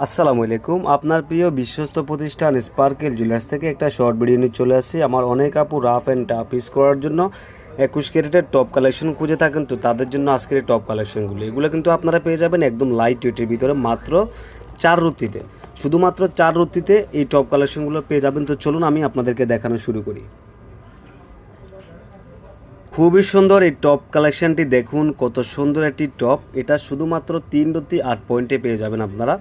আসসালামু আলাইকুম। আপনার প্রিয় বিশ্বস্ত প্রতিষ্ঠান স্পার্কেল জুয়েলার্স থেকে একটা শর্ট ভিডিও নিয়ে চলে আসছি। আমার অনেক আপু রাফ অ্যান্ড টাফ ইউজ করার জন্য 21 ক্যারেটের টপ কালেকশন খুঁজে থাকেন, তো তাদের জন্য আজকের এই টপ কালেকশনগুলো এগুলো কিন্তু আপনারা পেয়ে যাবেন একদম লাইট ওয়েটের ভিতরে মাত্র 4 রুতিতে। শুধুমাত্র 4 রুতিতে এই টপ কালেকশনগুলো পেয়ে যাবেন। তো চলুন আমি আপনাদেরকে দেখানো শুরু করি। খুবই সুন্দর এই টপ কালেকশনটি, দেখুন কত সুন্দর একটি টপ। এটা শুধুমাত্র 3 রতি 8 পয়েন্টে পেয়ে যাবেন আপনারা,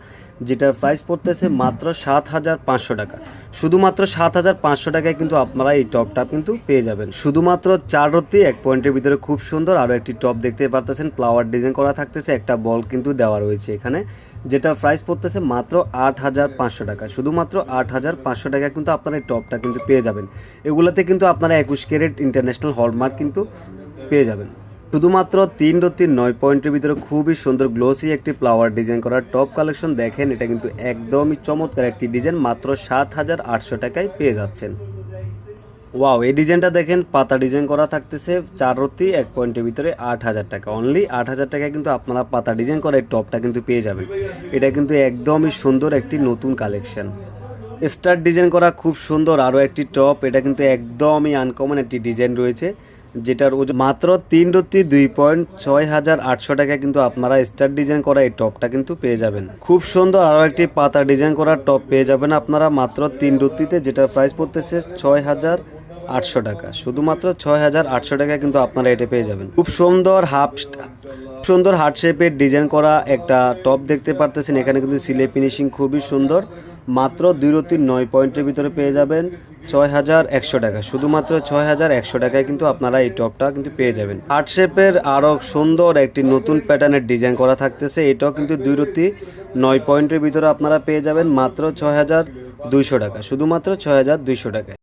যেটার প্রাইস পড়তেছে মাত্র 7,500 টাকা। শুধুমাত্র 7,500 টাকায় কিন্তু আপনারা এই টপটা কিন্তু পেয়ে যাবেন। শুধুমাত্র 4 রতি 1 পয়েন্টের ভিতরে খুব সুন্দর আরও একটি টপ দেখতে পারতেছেন, ফ্লাওয়ার ডিজাইন করা থাকতেছে, একটা বল কিন্তু দেওয়া রয়েছে এখানে, যেটা প্রাইস পড়তেছে মাত্র 8,500 টাকা। শুধুমাত্র 8,500 টাকা কিন্তু আপনারা এই টপটা কিন্তু পেয়ে যাবেন। এগুলোতে কিন্তু আপনারা 21 ক্যারেট ইন্টারন্যাশনাল হলমার্ক কিন্তু পেয়ে যাবেন। শুধুমাত্র 3 রতি 9 পয়েন্টের ভিতরে খুবই সুন্দর গ্লোসি একটি ফ্লাওয়ার ডিজাইন করা টপ কালেকশন দেখেন, এটা কিন্তু একদমই চমৎকার একটি ডিজাইন, মাত্র 7,800 টাকায় পেয়ে যাচ্ছেন। ওয়াও, এই ডিজাইনটা দেখেন, পাতা ডিজাইন করা থাকতেছে, 4 রতি 1 পয়েন্টের ভিতরে 8,000 টাকা। অনলি 8,000 টাকায় কিন্তু আপনারা পাতা ডিজাইন করা এই টপটা কিন্তু পেয়ে যাবেন। এটা কিন্তু একদমই সুন্দর একটি নতুন কালেকশন। স্টার ডিজাইন করা খুব সুন্দর আরও একটি টপ, এটা কিন্তু একদমই আনকমন একটি ডিজাইন রয়েছে, যেটার ওজন মাত্র 3 রতি 2.6800 টাকায় কিন্তু আপনারা স্টার ডিজাইন করা এই টপটা কিন্তু পেয়ে যাবেন। খুব সুন্দর আরও একটি পাতা ডিজাইন করা টপ পেয়ে যাবেন আপনারা মাত্র 3 রতিতে, যেটার প্রাইস পড়তেছে 6,800 টাকা। শুধুমাত্র 6,800 টাকায় কিন্তু আপনারা এটা পেয়ে যাবেন। খুব সুন্দর হার্ট শেপের ডিজাইন করা একটা টপ দেখতে পারতেছেন, এখানে কিন্তু সিলে ফিনিশিং খুবই সুন্দর, মাত্র 2 রতি 9 পয়েন্টের ভিতরে পেয়ে যাবেন 6,100 টাকা। শুধুমাত্র 6,100 টাকায় কিন্তু আপনারা এই টপটা কিন্তু পেয়ে যাবেন। হার্ট শেপের আরও সুন্দর একটি নতুন প্যাটার্নের ডিজাইন করা থাকতেছে, এটাও কিন্তু 2 রতি 9 পয়েন্টের ভিতরে আপনারা পেয়ে যাবেন মাত্র 6,200 টাকা। শুধুমাত্র 6,200 টাকায়।